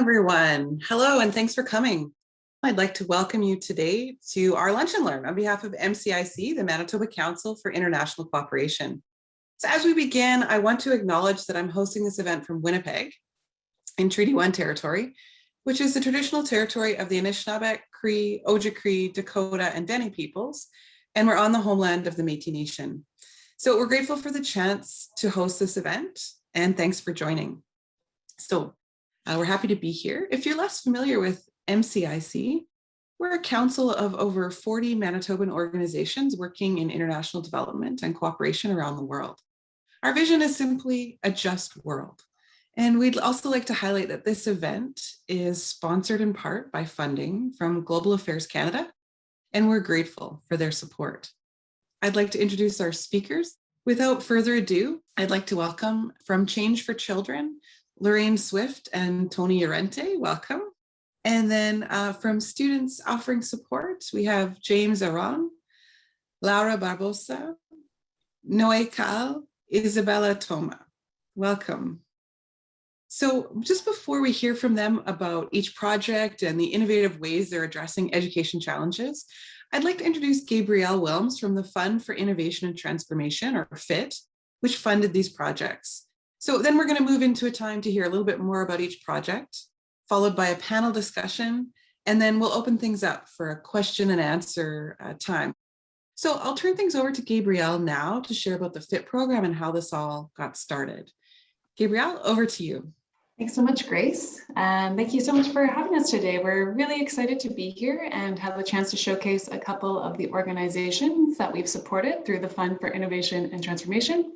everyone. Hello, and thanks for coming. I'd like to welcome you today to our Lunch and Learn on behalf of MCIC, the Manitoba Council for International Cooperation. So as we begin, I want to acknowledge that I'm hosting this event from Winnipeg in Treaty 1 territory, which is the traditional territory of the Anishinaabe, Cree, Ojibwe, Dakota, and Dene peoples, and we're on the homeland of the Métis Nation. So we're grateful for the chance to host this event, and thanks for joining. So we're happy to be here. If you're less familiar with MCIC, we're a council of over 40 Manitoban organizations working in international development and cooperation around the world. Our vision is simply a just world. And we'd also like to highlight that this event is sponsored in part by funding from Global Affairs Canada, and we're grateful for their support. I'd like to introduce our speakers. Without further ado, I'd like to welcome from Change for Children, Lorraine Swift and Tony Llorente, welcome. And then from students offering support, we have James Aron, Laura Barbosa, Noe Kaal, Isabella Toma, welcome. So just before we hear from them about each project and the innovative ways they're addressing education challenges, I'd like to introduce Gabrielle Wilms from the Fund for Innovation and Transformation, or FIT, which funded these projects. So then we're going to move into a time to hear a little bit more about each project, followed by a panel discussion, and then we'll open things up for a question and answer time. So I'll turn things over to Gabrielle now to share about the FIT program and how this all got started. Gabrielle, over to you. Thanks so much, Grace. And thank you so much for having us today. We're really excited to be here and have the chance to showcase a couple of the organizations that we've supported through the Fund for Innovation and Transformation.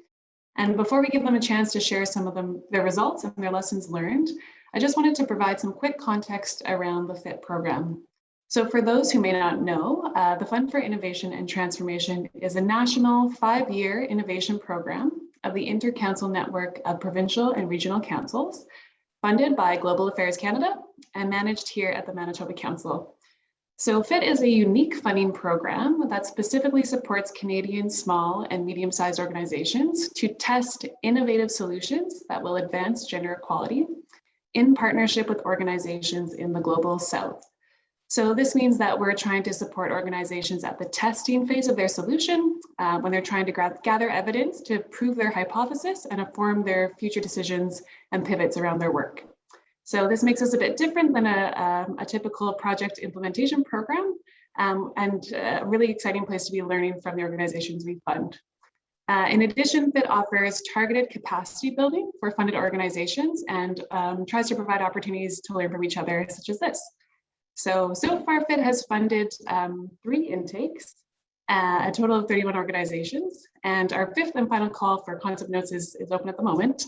And before we give them a chance to share some of their results and their lessons learned, I just wanted to provide some quick context around the FIT program. So for those who may not know, the Fund for Innovation and Transformation is a national 5-year innovation program of the Inter-Council Network of Provincial and Regional Councils, funded by Global Affairs Canada and managed here at the Manitoba Council. So FIT is a unique funding program that specifically supports Canadian small and medium-sized organizations to test innovative solutions that will advance gender equality in partnership with organizations in the Global South. So this means that we're trying to support organizations at the testing phase of their solution when they're trying to gather evidence to prove their hypothesis and inform their future decisions and pivots around their work. So this makes us a bit different than a typical project implementation program, and a really exciting place to be learning from the organizations we fund. In addition, FIT offers targeted capacity building for funded organizations and tries to provide opportunities to learn from each other, such as this. So far, FIT has funded 3 intakes, a total of 31 organizations, and our 5th and final call for concept notes is open at the moment.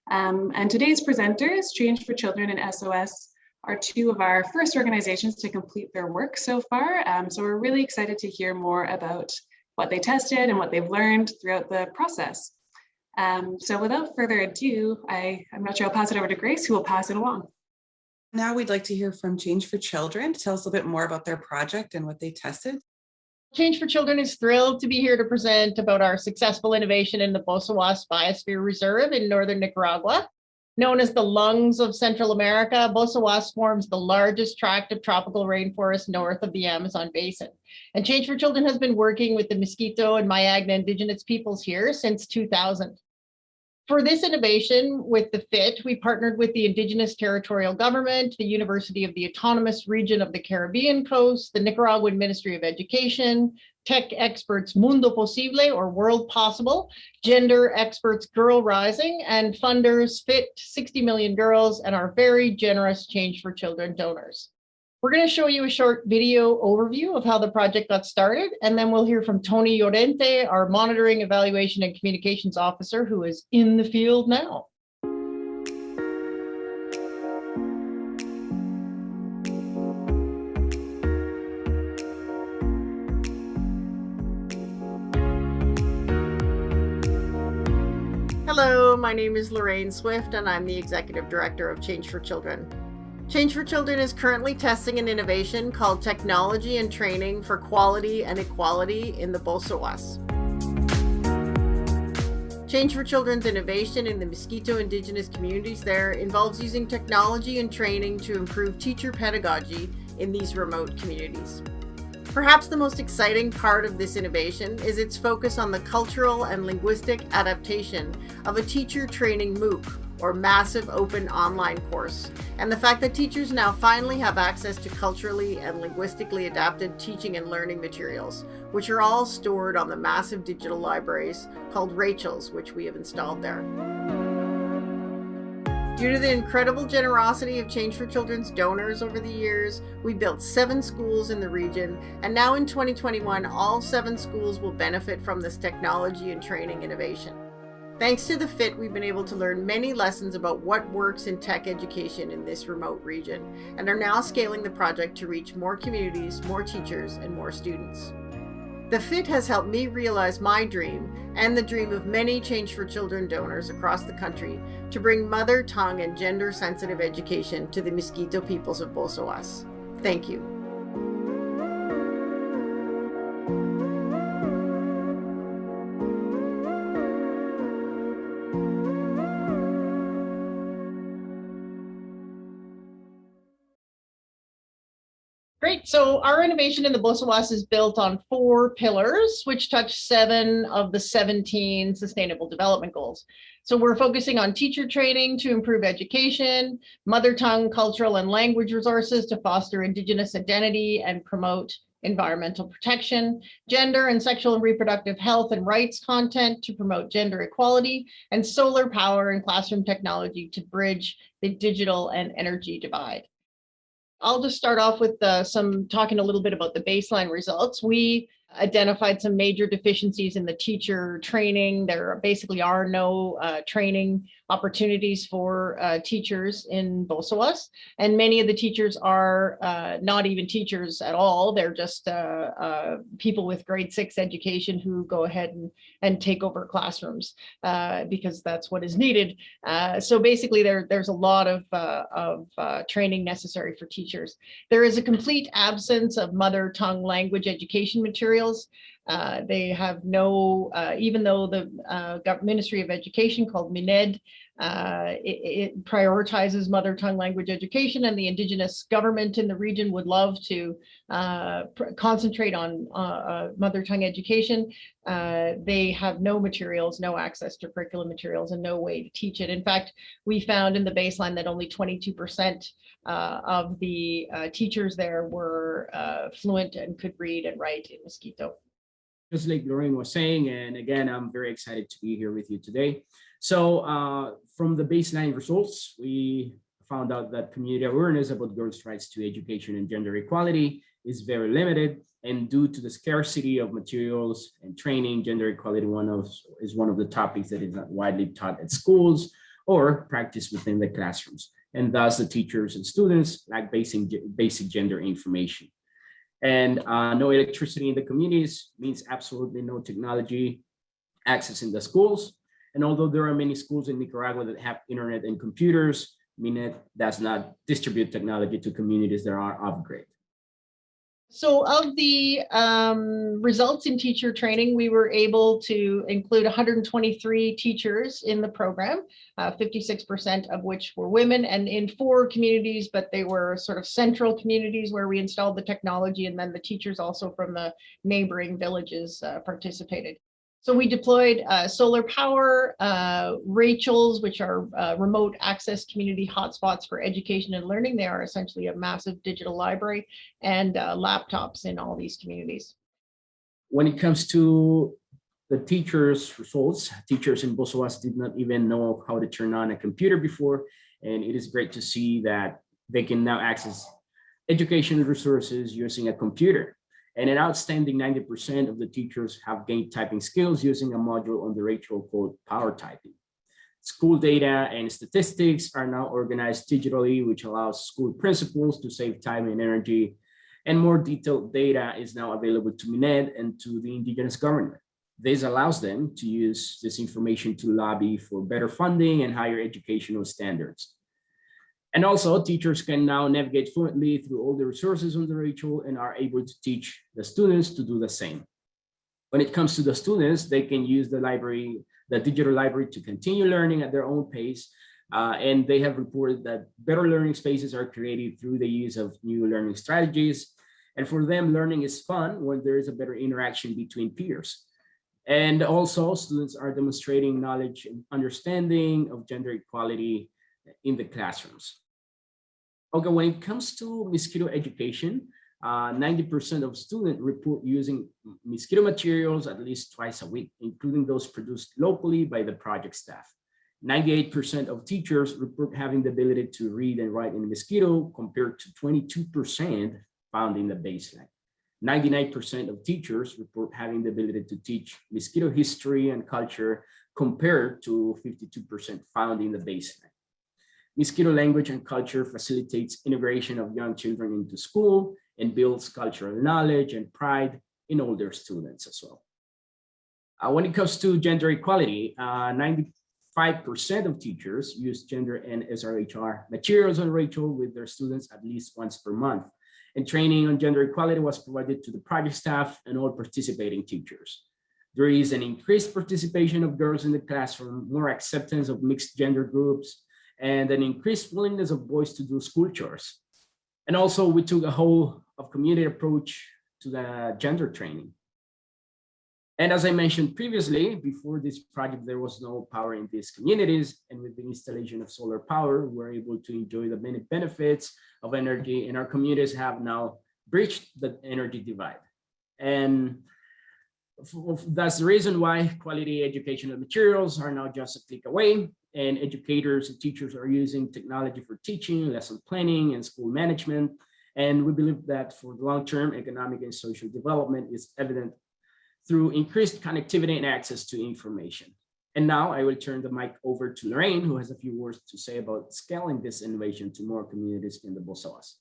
And today's presenters, Change for Children and SOS, are 2 of our first organizations to complete their work so far. So we're really excited to hear more about what they tested and what they've learned throughout the process. So without further ado, I'm not sure, I'll pass it over to Grace, who will pass it along. Now we'd like to hear from Change for Children to tell us a little bit more about their project and what they tested. Change for Children is thrilled to be here to present about our successful innovation in the Bosawás Biosphere Reserve in northern Nicaragua. Known as the lungs of Central America, Bosawás forms the largest tract of tropical rainforest north of the Amazon basin. And Change for Children has been working with the Mosquito and Mayagna indigenous peoples here since 2000. For this innovation with the FIT, we partnered with the Indigenous Territorial Government, the University of the Autonomous Region of the Caribbean Coast, the Nicaraguan Ministry of Education, tech experts Mundo Posible or World Possible, gender experts Girl Rising, and funders FIT 60 Million Girls, and our very generous Change for Children donors. We're going to show you a short video overview of how the project got started, and then we'll hear from Tony Llorente, our Monitoring, Evaluation, and Communications Officer, who is in the field now. Hello, my name is Lorraine Swift, and I'm the Executive Director of Change for Children. Change for Children is currently testing an innovation called Technology and Training for Quality and Equality in the Bosawás. Change for Children's innovation in the Mosquito Indigenous communities there involves using technology and training to improve teacher pedagogy in these remote communities. Perhaps the most exciting part of this innovation is its focus on the cultural and linguistic adaptation of a teacher training MOOC, or massive open online course, and the fact that teachers now finally have access to culturally and linguistically adapted teaching and learning materials, which are all stored on the massive digital libraries called Rachel's, which we have installed there. Due to the incredible generosity of Change for Children's donors over the years, we built 7 schools in the region, and now in 2021, all 7 schools will benefit from this technology and training innovation. Thanks to the FIT, we've been able to learn many lessons about what works in tech education in this remote region, and are now scaling the project to reach more communities, more teachers, and more students. The FIT has helped me realize my dream, and the dream of many Change for Children donors across the country, to bring mother tongue and gender-sensitive education to the Mosquito peoples of Bosowas. Thank you. Great. So our innovation in the Bosowas is built on 4 pillars, which touch 7 of the 17 Sustainable Development Goals. So we're focusing on teacher training to improve education, mother tongue, cultural and language resources to foster Indigenous identity and promote environmental protection, gender and sexual and reproductive health and rights content to promote gender equality, and solar power and classroom technology to bridge the digital and energy divide. I'll just start off with talking a little bit about the baseline results. We identified some major deficiencies in the teacher training. There basically are no training opportunities for teachers in Bosowas, and many of the teachers are not even teachers at all. They're just people with grade 6 education who go ahead and take over classrooms because that's what is needed. So basically there's a lot of training necessary for teachers. There is a complete absence of mother tongue language education materials. They have no, even though the Ministry of Education, called MINED, it prioritizes mother tongue language education, and the Indigenous government in the region would love to concentrate on mother tongue education. They have no materials, no access to curriculum materials, and no way to teach it. In fact, we found in the baseline that only 22% of the teachers there were fluent and could read and write in Mosquito. Just like Lorraine was saying, and again, I'm very excited to be here with you today. So from the baseline results, we found out that community awareness about girls' rights to education and gender equality is very limited. And due to the scarcity of materials and training, gender equality is one of the topics that is not widely taught at schools or practiced within the classrooms. And thus the teachers and students lack basic gender information. And no electricity in the communities means absolutely no technology access in the schools. And although there are many schools in Nicaragua that have internet and computers, MINED does not distribute technology to communities that are off-grid. So of the results in teacher training, we were able to include 123 teachers in the program, 56% of which were women, and in 4 communities, but they were sort of central communities where we installed the technology, and then the teachers also from the neighboring villages participated. So we deployed solar power, Rachel's, which are remote access community hotspots for education and learning. They are essentially a massive digital library, and laptops in all these communities. When it comes to the teachers' results, teachers in Bosowas did not even know how to turn on a computer before, and it is great to see that they can now access educational resources using a computer. And an outstanding 90% of the teachers have gained typing skills using a module on the Rachel called Power Typing. School data and statistics are now organized digitally, which allows school principals to save time and energy. And more detailed data is now available to MINED and to the Indigenous government. This allows them to use this information to lobby for better funding and higher educational standards. And also, teachers can now navigate fluently through all the resources on the Rachel and are able to teach the students to do the same. When it comes to the students, they can use the library the digital library to continue learning at their own pace. And they have reported that better learning spaces are created through the use of new learning strategies. And for them, learning is fun when there is a better interaction between peers. And also, students are demonstrating knowledge and understanding of gender equality in the classrooms. Okay, when it comes to mosquito education, 90% of students report using mosquito materials at least twice a week, including those produced locally by the project staff. 98% of teachers report having the ability to read and write in mosquito, compared to 22% found in the baseline. 99% of teachers report having the ability to teach mosquito history and culture, compared to 52% found in the baseline. Mosquito language and culture facilitates integration of young children into school and builds cultural knowledge and pride in older students as well. When it comes to gender equality, 95% of teachers use gender and SRHR materials on Rachel with their students at least once per month. And training on gender equality was provided to the project staff and all participating teachers. There is an increased participation of girls in the classroom, more acceptance of mixed gender groups, and an increased willingness of boys to do school chores. And also, we took a whole of community approach to the gender training. And as I mentioned previously, before this project, there was no power in these communities. And with the installation of solar power, we're able to enjoy the many benefits of energy, and our communities have now bridged the energy divide. And that's the reason why quality educational materials are now just a click away, and educators and teachers are using technology for teaching, lesson planning, and school management. And we believe that for the long-term economic and social development is evident through increased connectivity and access to information. And now I will turn the mic over to Lorraine, who has a few words to say about scaling this innovation to more communities in the Bosawas.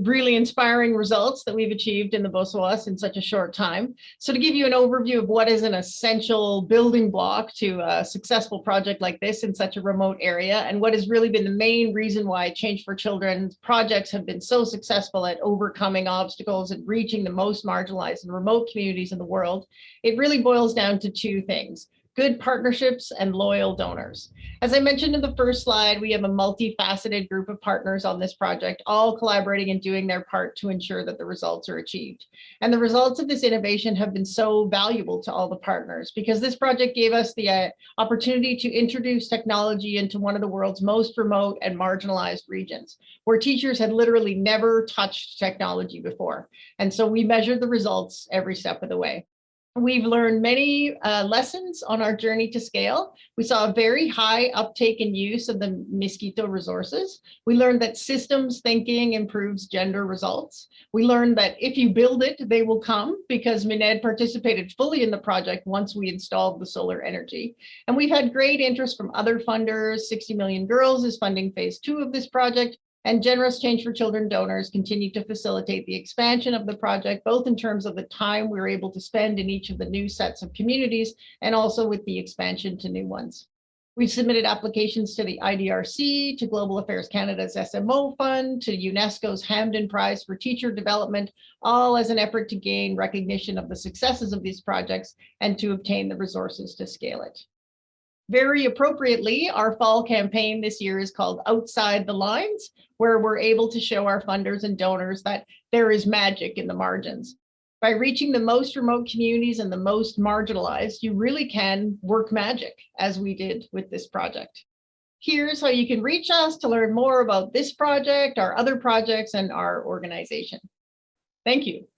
Really inspiring results that we've achieved in the Bosawas in such a short time. So to give you an overview of what is an essential building block to a successful project like this in such a remote area, and what has really been the main reason why Change for Children projects have been so successful at overcoming obstacles and reaching the most marginalized and remote communities in the world, it really boils down to two things: good partnerships and loyal donors. As I mentioned in the first slide, we have a multifaceted group of partners on this project, all collaborating and doing their part to ensure that the results are achieved. And the results of this innovation have been so valuable to all the partners, because this project gave us the opportunity to introduce technology into one of the world's most remote and marginalized regions, where teachers had literally never touched technology before. And so we measured the results every step of the way. We've learned many lessons on our journey to scale. We saw a very high uptake and use of the mosquito resources. We learned that systems thinking improves gender results. We learned that if you build it, they will come, because MINED participated fully in the project once we installed the solar energy. And we've had great interest from other funders. 60 Million Girls is funding phase 2 of this project. And generous Change for Children donors continue to facilitate the expansion of the project, both in terms of the time we're able to spend in each of the new sets of communities, and also with the expansion to new ones. We've submitted applications to the IDRC, to Global Affairs Canada's SMO Fund, to UNESCO's Hampden Prize for Teacher Development, all as an effort to gain recognition of the successes of these projects and to obtain the resources to scale it. Very appropriately, our fall campaign this year is called Outside the Lines, where we're able to show our funders and donors that there is magic in the margins. By reaching the most remote communities and the most marginalized, you really can work magic, as we did with this project. Here's how you can reach us to learn more about this project, our other projects, and our organization. Thank you.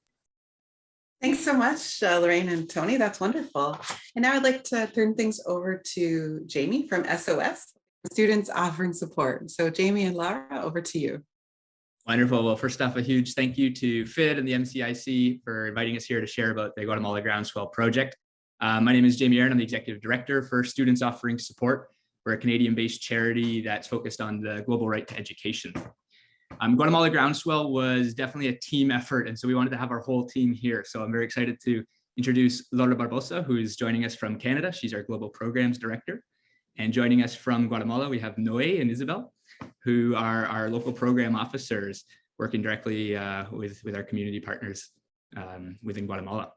Thanks so much, Lorraine and Tony. That's wonderful. And now I'd like to turn things over to Jamie from SOS, Students Offering Support. So Jamie and Laura, over to you. Wonderful. Well, first off, a huge thank you to FID and the MCIC for inviting us here to share about the Guatemala Groundswell project. My name is Jamie Aaron. I'm the Executive Director for Students Offering Support. We're a Canadian-based charity that's focused on the global right to education. Guatemala Groundswell was definitely a team effort, and so we wanted to have our whole team here. So I'm very excited to introduce Laura Barbosa, who is joining us from Canada. She's our Global Programs Director. And joining us from Guatemala, we have Noe and Isabel, who are our local program officers working directly with our community partners within Guatemala.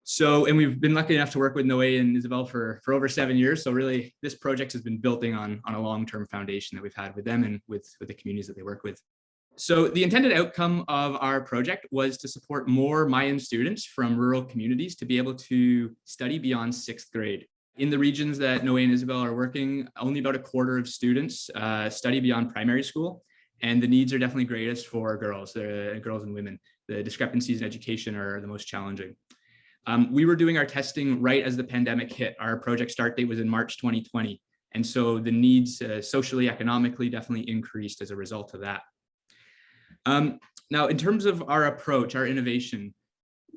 So, and we've been lucky enough to work with Noe and Isabel for over 7 years. So really, this project has been building on a long-term foundation that we've had with them and with the communities that they work with. So the intended outcome of our project was to support more Mayan students from rural communities to be able to study beyond 6th grade. In the regions that Noe and Isabel are working, only about a quarter of students study beyond primary school. And the needs are definitely greatest for girls and women. The discrepancies in education are the most challenging. We were doing our testing right as the pandemic hit. Our project start date was in March 2020. And so the needs socially, economically definitely increased as a result of that. Now, in terms of our approach, our innovation,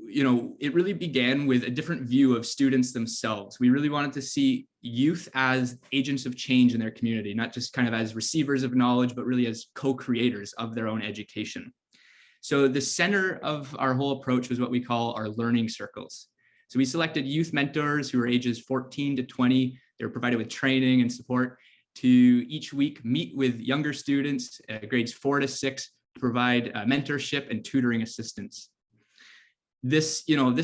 it really began with a different view of students themselves. We really wanted to see youth as agents of change in their community, not just kind of as receivers of knowledge, but really as co-creators of their own education. So the center of our whole approach was what we call our learning circles. So we selected youth mentors who were ages 14 to 20. They were provided with training and support to each week meet with younger students, grades 4 to 6, provide mentorship and tutoring assistance. This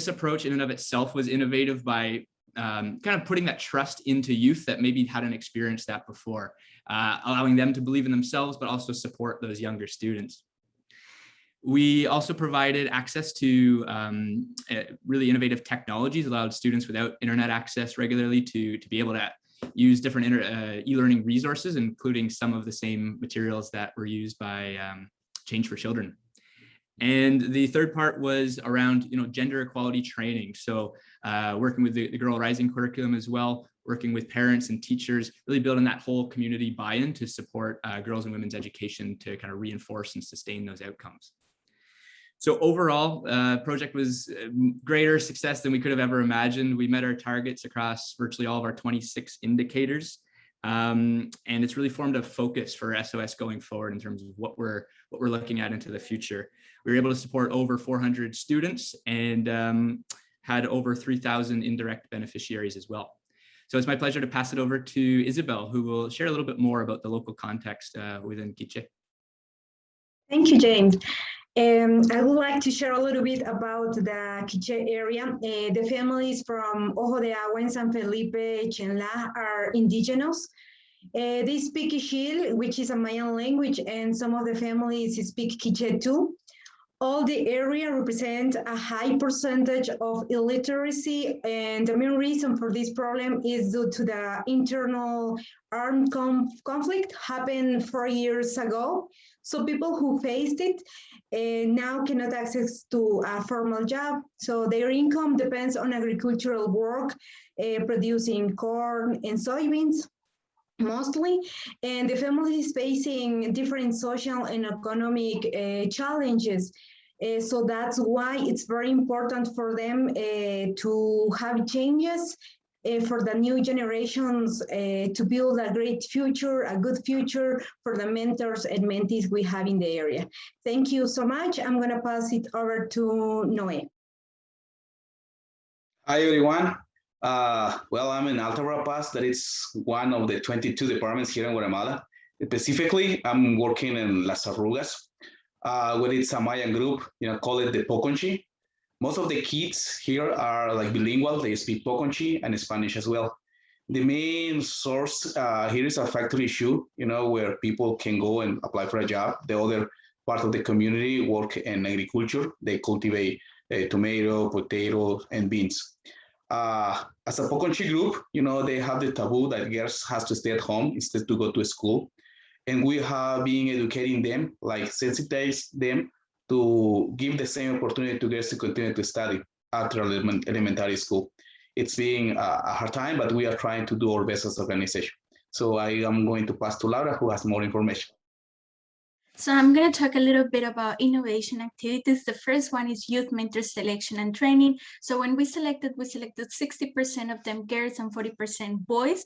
approach in and of itself was innovative by kind of putting that trust into youth that maybe hadn't experienced that before, allowing them to believe in themselves, but also support those younger students. We also provided access to really innovative technologies, allowed students without internet access regularly to be able to use different e-learning resources, including some of the same materials that were used by Change for Children. And the third part was around gender equality training. So working with the Girl Rising curriculum as well, working with parents and teachers, really building that whole community buy-in to support girls and women's education to kind of reinforce and sustain those outcomes. So overall, project was greater success than we could have ever imagined. We met our targets across virtually all of our 26 indicators. And it's really formed a focus for SOS going forward in terms of what we're looking at into the future. We were able to support over 400 students and had over 3,000 indirect beneficiaries as well. So it's my pleasure to pass it over to Isabel, who will share a little bit more about the local context within Quiche. Thank you, James. I would like to share a little bit about the Quiche area. The families from Ojo de Agua and San Felipe, Chenla are indigenous. They speak Ixil, which is a Mayan language, and some of the families speak Quiche too. All the area represent a high percentage of illiteracy, and the main reason for this problem is due to the internal armed conflict happened 4 years ago. So people who faced it now cannot access to a formal job. So their income depends on agricultural work, producing corn and soybeans mostly. And the family is facing different social and economic challenges. So that's why it's very important for them to have changes for the new generations to build a great future, a good future for the mentors and mentees we have in the area. Thank you so much. I'm going to pass it over to Noe. Hi, everyone. Well, I'm in Alta Verapaz. That is one of the 22 departments here in Guatemala. Specifically, I'm working in Las Arrugas, where it's a Mayan group, call it the Poconchi. Most of the kids here are like bilingual. They speak Poconchi and Spanish as well. The main source here is a factory issue, where people can go and apply for a job. The other part of the community work in agriculture. They cultivate tomato, potato, and beans. As a Poconchi group, they have the taboo that girls has to stay at home instead to go to school. And we have been educating them, like sensitize them to give the same opportunity to girls to continue to study after elementary school. It's been a hard time, but we are trying to do our best as an organization. So I am going to pass to Laura, who has more information. So I'm going to talk a little bit about innovation activities. The first one is youth mentor selection and training. So when we selected 60% of them girls and 40% boys.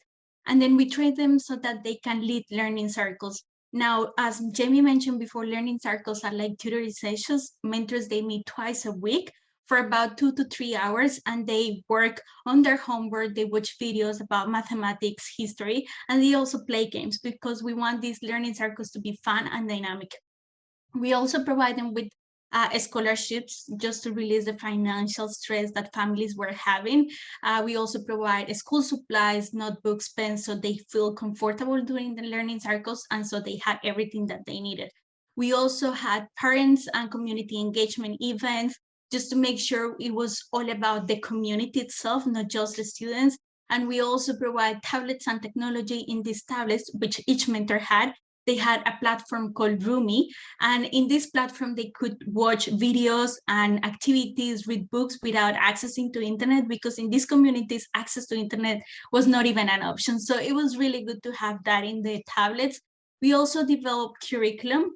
And then we train them so that they can lead learning circles. Now, as Jamie mentioned before, learning circles are like tutoring sessions. Mentors, they meet twice a week for about 2 to 3 hours, and they work on their homework. They watch videos about mathematics, history, and they also play games because we want these learning circles to be fun and dynamic. We also provide them with scholarships just to release the financial stress that families were having. We also provide school supplies, notebooks, pens, so they feel comfortable during the learning circles, and so they had everything that they needed. We also had parents and community engagement events just to make sure it was all about the community itself, not just the students. And we also provide tablets and technology in these tablets, which each mentor had. They had a platform called Rumi, and in this platform, they could watch videos and activities, read books without accessing to internet, because in these communities, access to internet was not even an option. So it was really good to have that in the tablets. We also developed curriculum.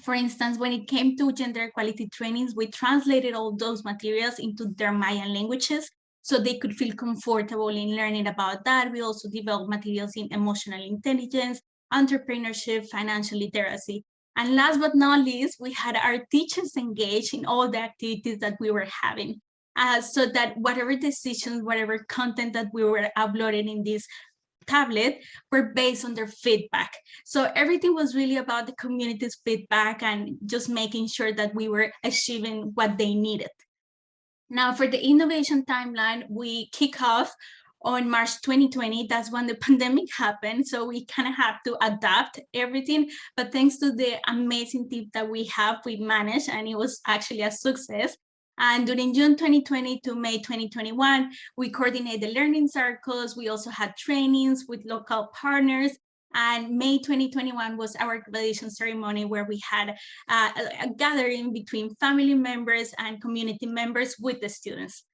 For instance, when it came to gender equality trainings, we translated all those materials into their Mayan languages so they could feel comfortable in learning about that. We also developed materials in emotional intelligence, entrepreneurship, financial literacy. And last but not least, we had our teachers engaged in all the activities that we were having, so that whatever decisions, whatever content that we were uploading in this tablet were based on their feedback. So everything was really about the community's feedback and just making sure that we were achieving what they needed. Now, for the innovation timeline, we kick off on March 2020. That's when the pandemic happened. So we kind of have to adapt everything. But thanks to the amazing team that we have, we managed, and it was actually a success. And during June 2020 to May 2021, we coordinated the learning circles. We also had trainings with local partners. And May 2021 was our graduation ceremony, where we had a gathering between family members and community members with the students.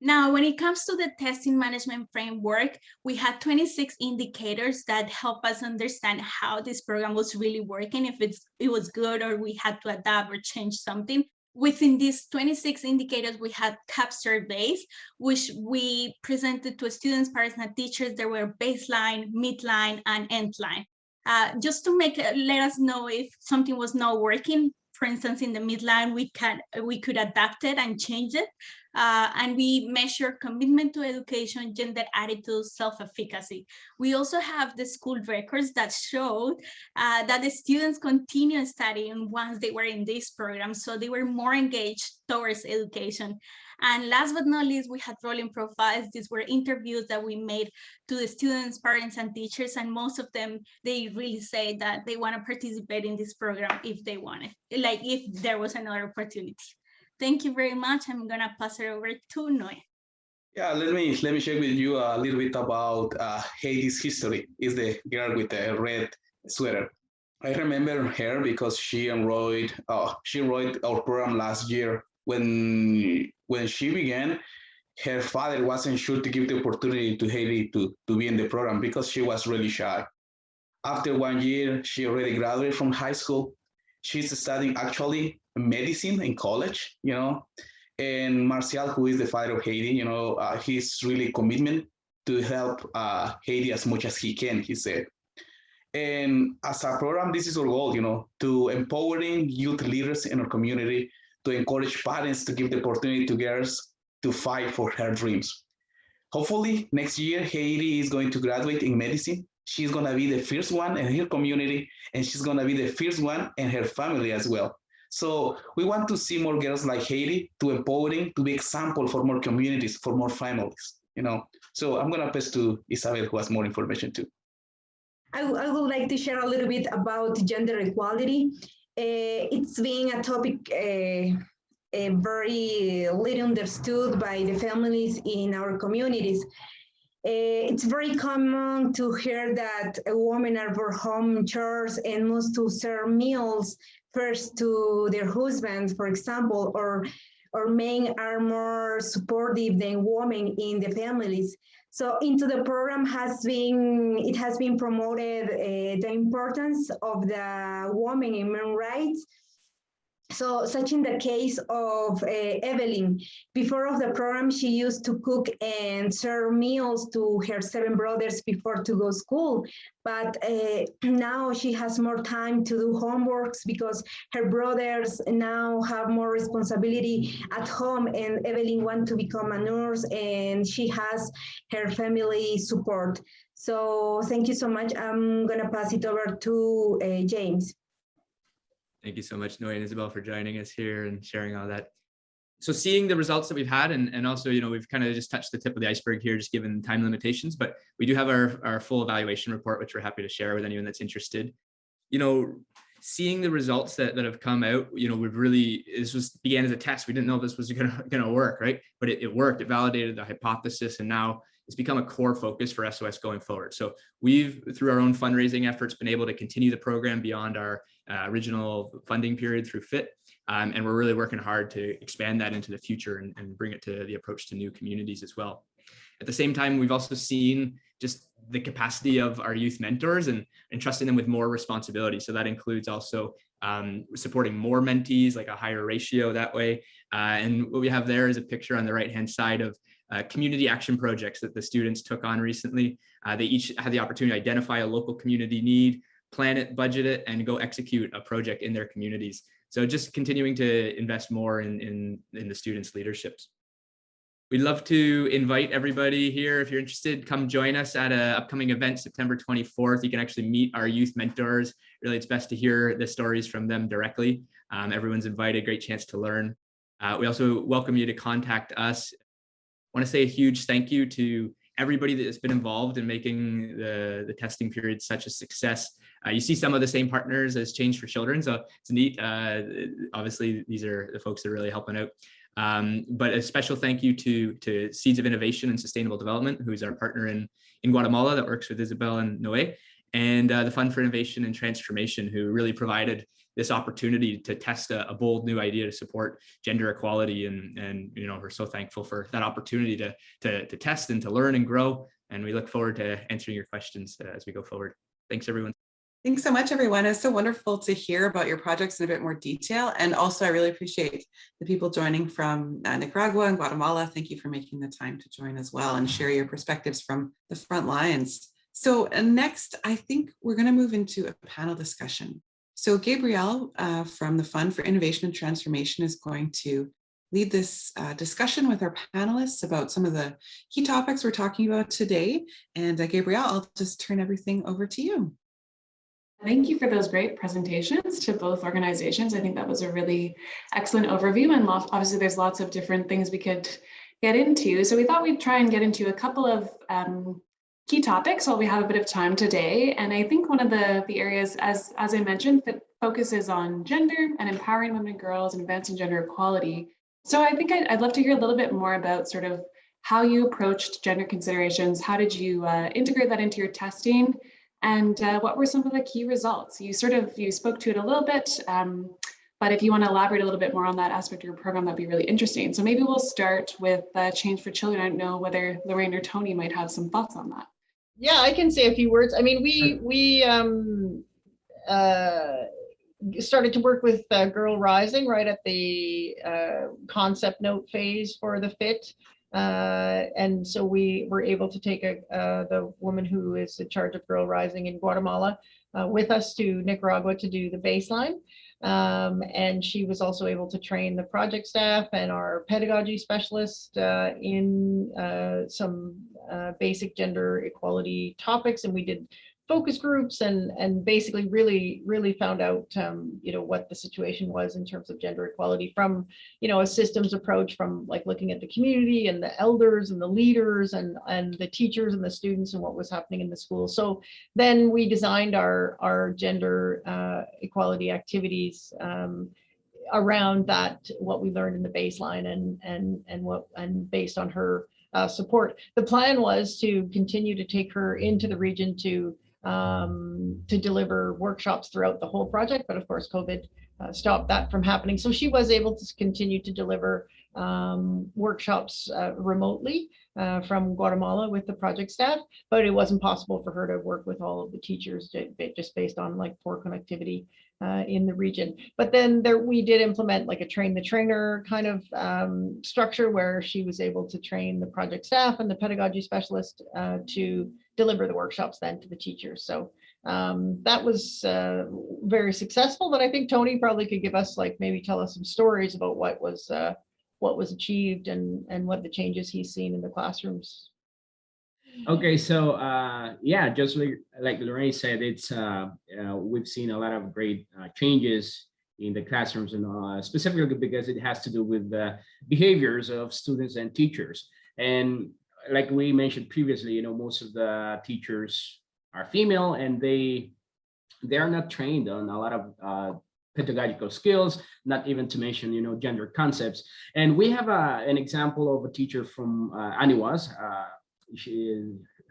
Now, when it comes to the testing management framework, we had 26 indicators that help us understand how this program was really working, if it was good or we had to adapt or change something. Within these 26 indicators, we had CAP surveys, which we presented to students, parents, and teachers. There were baseline, midline, and endline. Just to let us know if something was not working. For instance, in the midline, we could adapt it and change it. And we measure commitment to education, gender attitudes, self-efficacy. We also have the school records that showed that the students continued studying once they were in this program, so they were more engaged towards education. And last but not least, we had rolling profiles. These were interviews that we made to the students, parents, and teachers, and most of them, they really say that they want to participate in this program if they want it, like if there was another opportunity. Thank you very much. I'm gonna pass it over to Noe. Yeah, let me share with you a little bit about Heidi's history. Is the girl with the red sweater. I remember her because she enrolled our program last year. When she began, her father wasn't sure to give the opportunity to Heidi to be in the program because she was really shy. After 1 year, she already graduated from high school. She's studying actually medicine in college, and Marcial, who is the father of Heidi, he's really commitment to help Heidi as much as he can, he said. And as a program, this is our goal, to empowering youth leaders in our community, to encourage parents to give the opportunity to girls to fight for her dreams. Hopefully next year, Heidi is going to graduate in medicine. She's going to be the first one in her community, and she's going to be the first one in her family as well. So we want to see more girls like Heidi to empowering, to be example for more communities, for more families, So I'm going to pass to Isabel, who has more information too. I would like to share a little bit about gender equality. It's being a topic very little understood by the families in our communities. It's very common to hear that women are for home chores and must to serve meals first to their husbands, for example, or men are more supportive than women in the families. So into the program has been promoted the importance of the woman in human rights. So such in the case of Evelyn, before of the program, she used to cook and serve meals to her 7 brothers before to go to school. But now she has more time to do homeworks because her brothers now have more responsibility at home, and Evelyn wants to become a nurse and she has her family support. So thank you so much. I'm gonna pass it over to James. Thank you so much, Noe and Isabel, for joining us here and sharing all that. So seeing the results that we've had, and also, we've kind of just touched the tip of the iceberg here, just given time limitations, but we do have our full evaluation report, which we're happy to share with anyone that's interested. Seeing the results that have come out, we've really, began as a test. We didn't know this was gonna work, right? But it worked. It validated the hypothesis, and now it's become a core focus for SOS going forward. So we've, through our own fundraising efforts, been able to continue the program beyond our original funding period through FIT. And we're really working hard to expand that into the future and bring it to the approach to new communities as well. At the same time, we've also seen just the capacity of our youth mentors and trusting them with more responsibility. So that includes also supporting more mentees, like a higher ratio that way. And what we have there is a picture on the right-hand side of community action projects that the students took on recently. They each had the opportunity to identify a local community need, plan it, budget it, and go execute a project in their communities. So just continuing to invest more in the students' leaderships. We'd love to invite everybody here. If you're interested, come join us at an upcoming event, September 24th. You can actually meet our youth mentors. Really, it's best to hear the stories from them directly. Everyone's invited, great chance to learn. We also welcome you to contact us. I want to say a huge thank you to everybody that has been involved in making the testing period such a success. You see some of the same partners as Change for Children, so it's neat. Obviously, these are the folks that are really helping out. But a special thank you to Seeds of Innovation and Sustainable Development, who's our partner in Guatemala that works with Isabel and Noe, and the Fund for Innovation and Transformation, who really provided this opportunity to test a bold new idea to support gender equality. And we're so thankful for that opportunity to test and to learn and grow. And we look forward to answering your questions as we go forward. Thanks, everyone. Thanks so much, everyone. It's so wonderful to hear about your projects in a bit more detail. And also, I really appreciate the people joining from Nicaragua and Guatemala. Thank you for making the time to join as well and share your perspectives from the front lines. So next, I think we're going to move into a panel discussion. So Gabrielle from the Fund for Innovation and Transformation is going to lead this discussion with our panelists about some of the key topics we're talking about today. And Gabrielle, I'll just turn everything over to you. Thank you for those great presentations to both organizations. I think that was a really excellent overview, and obviously there's lots of different things we could get into. So we thought we'd try and get into a couple of key topics while we have a bit of time today. And I think one of the areas, as I mentioned, that focuses on gender and empowering women and girls and advancing gender equality. So I think I'd love to hear a little bit more about sort of how you approached gender considerations. How did you integrate that into your testing? And what were some of the key results? You spoke to it a little bit, but if you want to elaborate a little bit more on that aspect of your program, that'd be really interesting. So maybe we'll start with Change for Children. I don't know whether Lorraine or Tony might have some thoughts on that. Yeah, I can say a few words. I mean, we started to work with Girl Rising right at the concept note phase for the FIT. And so we were able to take the woman who is in charge of Girl Rising in Guatemala with us to Nicaragua to do the baseline. And she was also able to train the project staff and our pedagogy specialist in some basic gender equality topics. And we did focus groups and basically really found out what the situation was in terms of gender equality from a systems approach, from like looking at the community and the elders and the leaders and the teachers and the students and what was happening in the school. So then we designed our gender equality activities around that, what we learned in the baseline and based on her support. The plan was to continue to take her into the region to deliver workshops throughout the whole project, but of course COVID stopped that from happening. So she was able to continue to deliver workshops remotely from Guatemala with the project staff, but it wasn't possible for her to work with all of the teachers just based on like poor connectivity in the region. But then we did implement like a train the trainer kind of structure where she was able to train the project staff and the pedagogy specialist to deliver the workshops then to the teachers. So that was very successful, but I think Tony probably could give us maybe tell us some stories about what was achieved and what the changes he's seen in the classrooms. Okay, so yeah, just like Lorraine said, it's we've seen a lot of great changes in the classrooms, and specifically because it has to do with the behaviors of students and teachers. And like we mentioned previously, most of the teachers are female, and they are not trained on a lot of pedagogical skills, not even to mention, gender concepts. And we have an example of a teacher from Aniwas.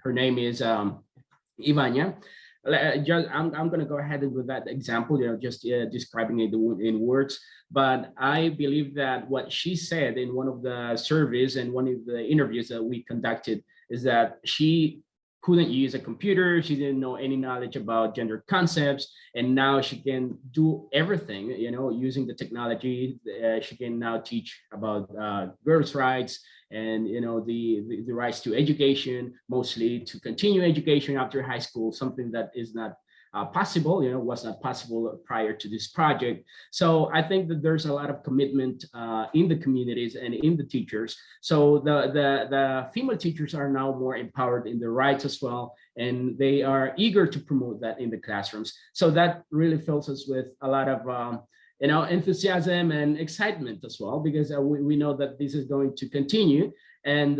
Her name is Ivania. I'm going to go ahead with that example, just describing it in words. But I believe that what she said in one of the surveys and one of the interviews that we conducted is that she couldn't use a computer. She didn't know any knowledge about gender concepts. And now she can do everything, using the technology. She can now teach about girls' rights and, the rights to education, mostly to continue education after high school, something that is not possible, was not possible prior to this project. So I think that there's a lot of commitment in the communities and in the teachers. So the female teachers are now more empowered in their rights as well, and they are eager to promote that in the classrooms. So that really fills us with a lot of enthusiasm and excitement as well, because we know that this is going to continue. And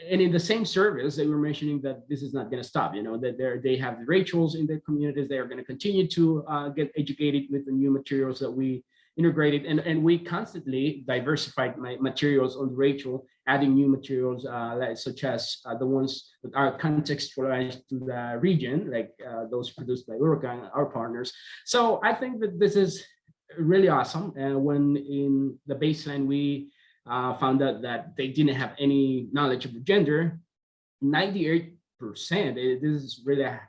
in the same service, they were mentioning that this is not going to stop, that they have the rituals in their communities. They are going to continue to get educated with the new materials that we integrated. And we constantly diversified materials on the ritual, adding new materials such as the ones that are contextualized to the region, like those produced by Uruguay, our partners. So I think that this is really awesome. When in the baseline, we found out that they didn't have any knowledge of gender, 98%. This is really a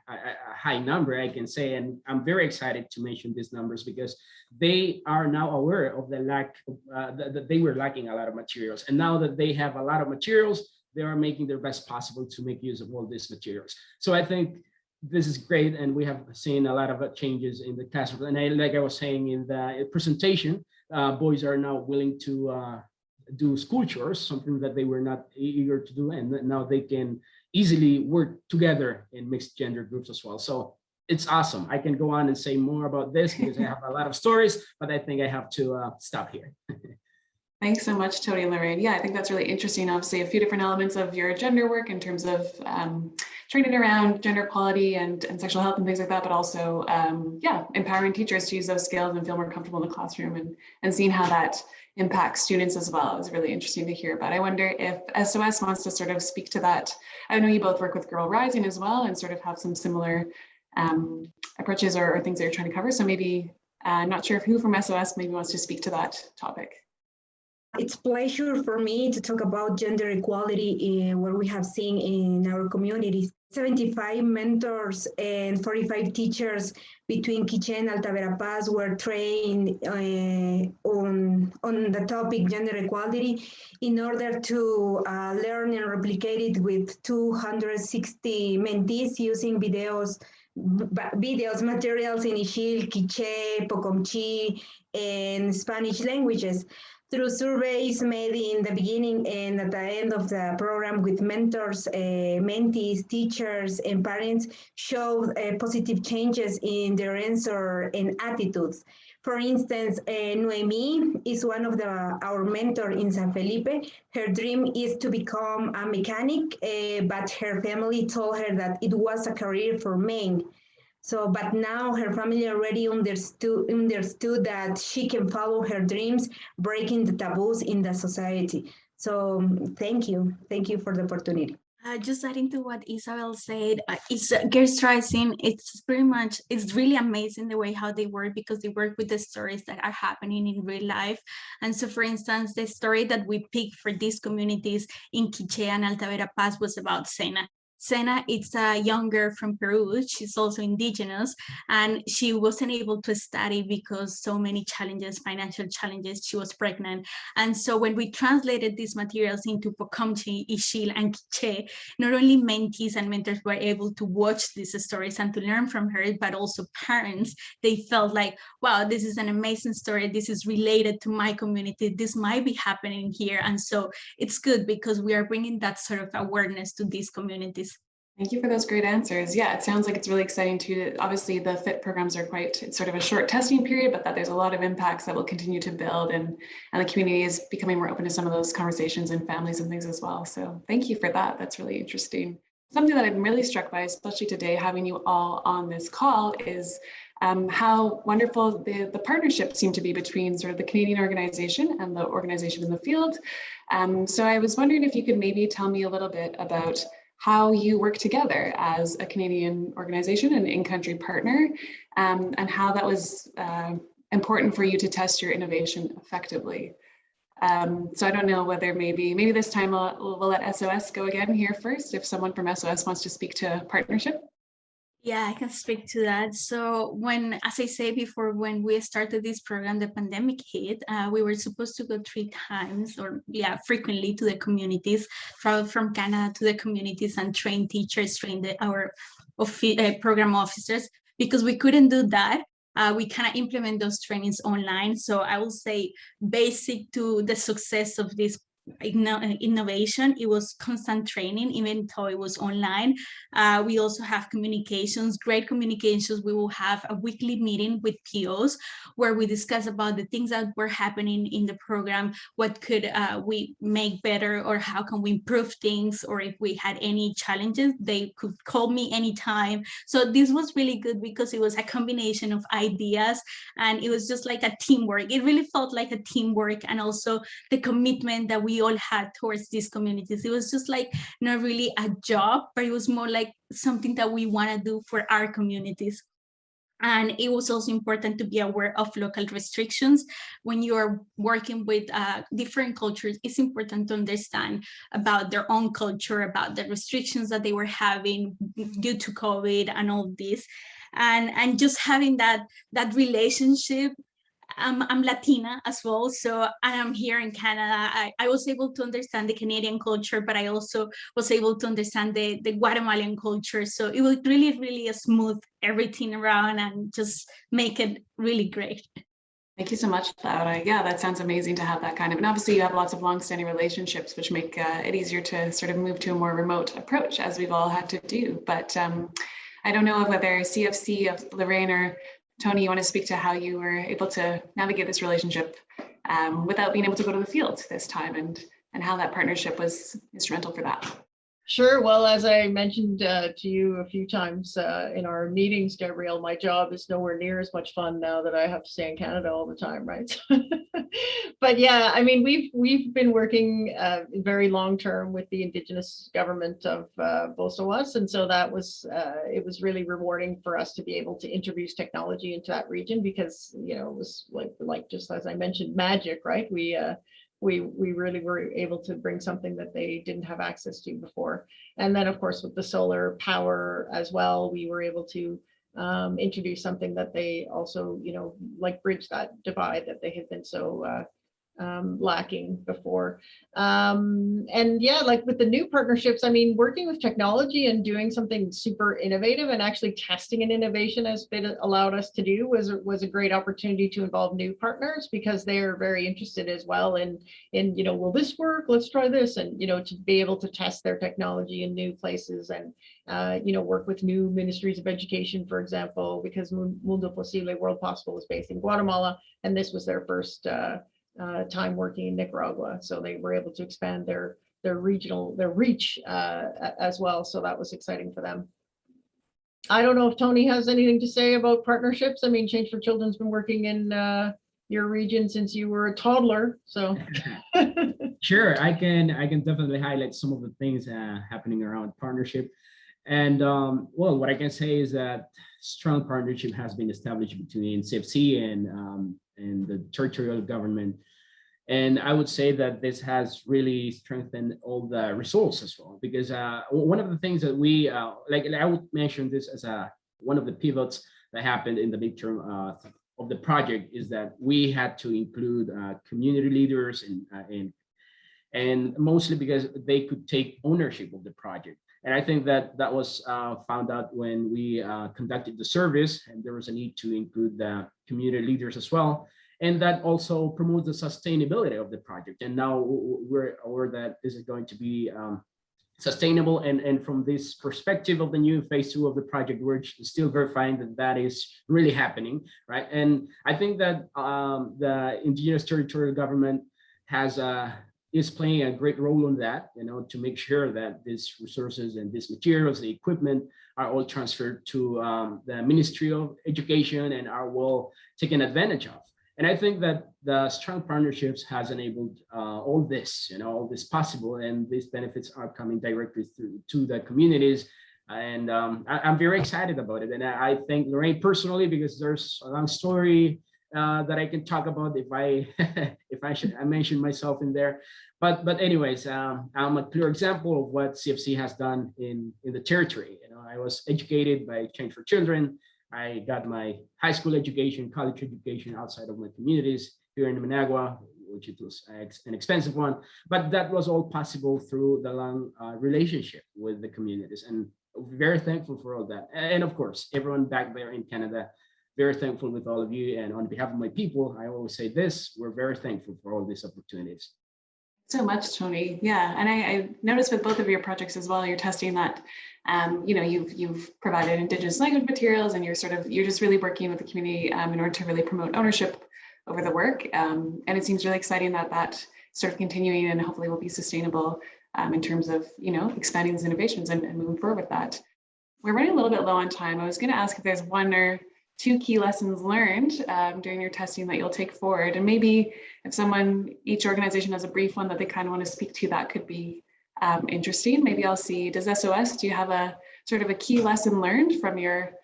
high number, I can say, and I'm very excited to mention these numbers because they are now aware of the lack of, that they were lacking a lot of materials. And now that they have a lot of materials, they are making their best possible to make use of all these materials. So I think this is great, and we have seen a lot of changes in the classroom. And like I was saying in the presentation, boys are now willing to do school chores, something that they were not eager to do, and now they can easily work together in mixed gender groups as well. So it's awesome. I can go on and say more about this because I have a lot of stories, but I think I have to stop here. Thanks so much, Tony and Lorraine. Yeah, I think that's really interesting. Obviously, a few different elements of your gender work in terms of training around gender equality and sexual health and things like that, but also, empowering teachers to use those skills and feel more comfortable in the classroom and seeing how that impacts students as well is really interesting to hear about. I wonder if SOS wants to sort of speak to that. I know you both work with Girl Rising as well and sort of have some similar approaches or things that you're trying to cover. So maybe, not sure if who from SOS maybe wants to speak to that topic. It's a pleasure for me to talk about gender equality in what we have seen in our communities. 75 mentors and 45 teachers between Quiché and Alta Verapaz were trained on the topic gender equality in order to learn and replicate it with 260 mentees using videos, materials in Ixil, Quiché, Pocomchi, and Spanish languages. Through surveys made in the beginning and at the end of the program with mentors, mentees, teachers, and parents showed positive changes in their answer and attitudes. For instance, Noemi is one of our mentors in San Felipe. Her dream is to become a mechanic, but her family told her that it was a career for men. So, but now her family already understood that she can follow her dreams, breaking the taboos in the society. So thank you for the opportunity. Just adding to what Isabel said, it's Girls Rising. It's really amazing the way how they work, because they work with the stories that are happening in real life. And so, for instance, the story that we picked for these communities in Quiché and Alta Verapaz was about Sena. Sena, it's a young girl from Peru. She's also indigenous, and she wasn't able to study because so many challenges, financial challenges. She was pregnant. And so when we translated these materials into Pocomchi, Ixil, and Quiché, not only mentees and mentors were able to watch these stories and to learn from her, but also parents, they felt like, wow, this is an amazing story. This is related to my community. This might be happening here. And so it's good because we are bringing that sort of awareness to these communities. Thank you for those great answers. Yeah, it sounds like it's really exciting too. Obviously, the FIT programs are it's sort of a short testing period, but that there's a lot of impacts that will continue to build, and the community is becoming more open to some of those conversations and families and things as well. So thank you for that. That's really interesting. Something that I'm really struck by, especially today, having you all on this call, is how wonderful the partnership seemed to be between sort of the Canadian organization and the organization in the field. So I was wondering if you could maybe tell me a little bit about how you work together as a Canadian organization and in-country partner, and how that was important for you to test your innovation effectively. So I don't know whether maybe this time we'll let SOS go again here first, if someone from SOS wants to speak to partnership. Yeah, I can speak to that. So as I said before, when we started this program, the pandemic hit, we were supposed to go 3 times frequently to the communities, travel from Canada to the communities and train teachers, our program officers. Because we couldn't do that, we cannot implement those trainings online. So I will say basic to the success of this innovation, it was constant training, even though it was online. We also have great communications. We will have a weekly meeting with POs where we discuss about the things that were happening in the program, what could we make better, or how can we improve things, or if we had any challenges, they could call me anytime. So this was really good because it was a combination of ideas, and it was just like a teamwork. It really felt like a teamwork, and also the commitment that we all had towards these communities. It was just like not really a job, but it was more like something that we want to do for our communities. And it was also important to be aware of local restrictions. When you are working with different cultures, it's important to understand about their own culture, about the restrictions that they were having due to COVID and all this. And just having that relationship. I'm Latina as well, so I am here in Canada. I was able to understand the Canadian culture, but I also was able to understand the Guatemalan culture. So it was really, really a smooth everything around and just make it really great. Thank you so much, Laura. Yeah, that sounds amazing to have that kind of, and obviously you have lots of longstanding relationships, which make it easier to sort of move to a more remote approach, as we've all had to do. But I don't know whether CFC of Lorraine or Tony, you want to speak to how you were able to navigate this relationship without being able to go to the field this time, and how that partnership was instrumental for that? Sure. Well, as I mentioned to you a few times in our meetings, Gabrielle, my job is nowhere near as much fun now that I have to stay in Canada all the time, right? But yeah, I mean, we've been working very long term with the Indigenous government of Bosawas, and so that was it was really rewarding for us to be able to introduce technology into that region, because it was like just as I mentioned, magic, right? We really were able to bring something that they didn't have access to before. And then of course, with the solar power as well, we were able to introduce something that they also, like bridge that divide that they had been so lacking before. And yeah, like with the new partnerships, I mean, working with technology and doing something super innovative and actually testing an innovation as it allowed us to do was a great opportunity to involve new partners, because they are very interested as well in will this work? Let's try this. And, to be able to test their technology in new places, and, work with new ministries of education, for example, because Mundo Posible World Possible is based in Guatemala, and this was their first time working in Nicaragua, so they were able to expand their reach as well. So that was exciting for them. I don't know if Tony has anything to say about partnerships. I mean, Change for Children's been working in your region since you were a toddler, so. Sure, I can definitely highlight some of the things happening around partnership. And well, what I can say is that strong partnership has been established between CFC and the territorial government. And I would say that this has really strengthened all the results as well, because one of the things that we, like I would mention this as one of the pivots that happened in the midterm of the project, is that we had to include community leaders and mostly because they could take ownership of the project. And I think that was found out when we conducted the service, and there was a need to include the community leaders as well. And that also promotes the sustainability of the project. And now we're aware that this is going to be sustainable. And from this perspective of the new phase 2 of the project, we're still verifying that that is really happening, right? And I think that the indigenous territorial government is playing a great role in that, to make sure that these resources and these materials, the equipment, are all transferred to the Ministry of Education and are well taken advantage of. And I think that the strong partnerships has enabled all this, all this possible, and these benefits are coming directly to the communities. And I'm very excited about it. And I thank Lorraine personally, because there's a long story that I can talk about if I mention myself in there. But anyways, I'm a clear example of what CFC has done in the territory. I was educated by Change for Children. I got my high school education, college education outside of my communities here in Managua, which it was an expensive one, but that was all possible through the long relationship with the communities, and very thankful for all that. And of course, everyone back there in Canada, very thankful with all of you. And on behalf of my people, I always say this: we're very thankful for all these opportunities. So much, Tony. Yeah, and I noticed with both of your projects as well, you're testing that, you've provided Indigenous language materials, and you're just really working with the community in order to really promote ownership over the work. And it seems really exciting that sort of continuing and hopefully will be sustainable in terms of, expanding these innovations and moving forward with that. We're running a little bit low on time. I was going to ask if there's one or two key lessons learned during your testing that you'll take forward. And maybe if each organization has a brief one that they kind of want to speak to, that could be interesting. Maybe I'll see, does SOS, do you have a sort of a key lesson learned from your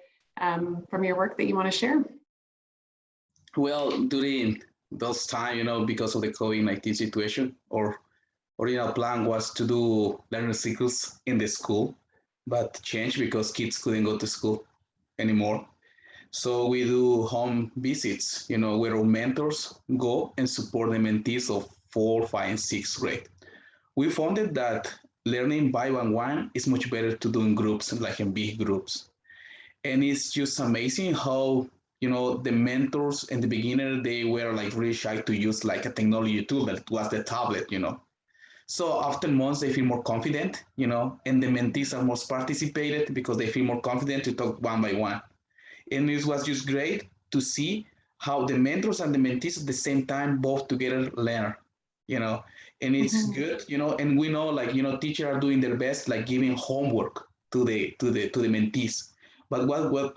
work that you want to share? Well, during those time, because of the COVID-19 situation, our original plan was to do learning circles in the school, but changed because kids couldn't go to school anymore. So we do home visits, where our mentors go and support the mentees of 4, 5, and 6th grade. We found that learning by one is much better to do in groups, like in big groups. And it's just amazing how, the mentors in the beginner, they were like really shy to use like a technology tool that was the tablet, So after months, they feel more confident, and the mentees are more participated because they feel more confident to talk one by one. And it was just great to see how the mentors and the mentees at the same time both together learn, and it's good, and we know, teachers are doing their best, like giving homework to the mentees. But